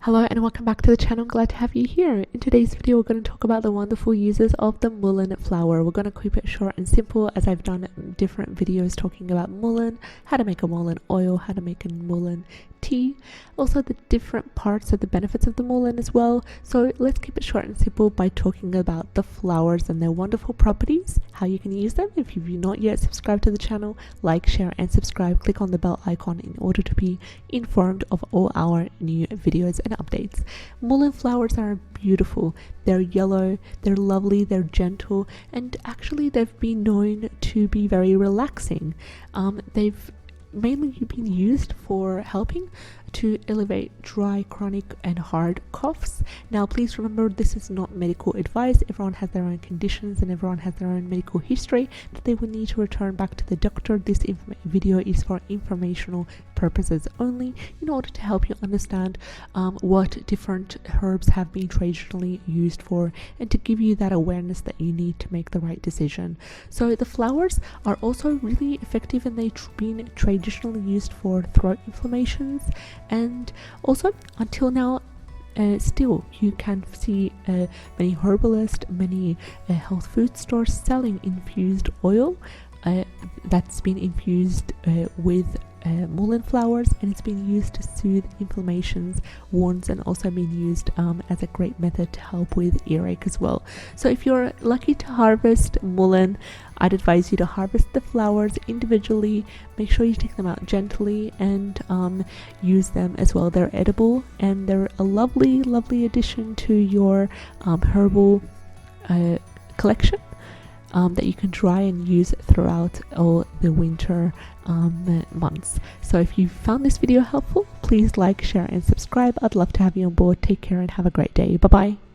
Hello and welcome back to the channel. I'm glad to have you here. In today's video we're going to talk about the wonderful uses of the mullein flower. We're going to keep it short and simple, as I've done different videos talking about mullein, how to make a mullein oil, how to make a mullein tea, also the different parts of the benefits of the mullein as well. So let's keep it short and simple by talking about the flowers and their wonderful properties, how you can use them. If you've not yet subscribed to the channel, like, share and subscribe. Click on the bell icon in order to be informed of all our new videos and updates. Mullein flowers are beautiful. They're yellow, they're lovely, they're gentle, and actually they've been known to be very relaxing. They've mainly been used for helping to elevate dry, chronic and hard coughs. Now please remember, this is not medical advice. Everyone has their own conditions and everyone has their own medical history that they will need to return back to the doctor. This video is for informational purposes only, in order to help you understand what different herbs have been traditionally used for, and to give you that awareness that you need to make the right decision. So the flowers are also really effective, and they've been traditionally used for throat inflammations, and also until now still you can see many herbalists, many health food stores selling infused oil that's been infused with mullein flowers, and it's been used to soothe inflammations, wounds, and also been used as a great method to help with earache as well. So if you're lucky to harvest mullein, I'd advise you to harvest the flowers individually. Make sure you take them out gently and use them as well. They're edible and they're a lovely addition to your herbal collection that you can dry and use throughout all the winter months. So if you found this video helpful, please like, share and subscribe. I'd love to have you on board. Take care and have a great day. Bye bye.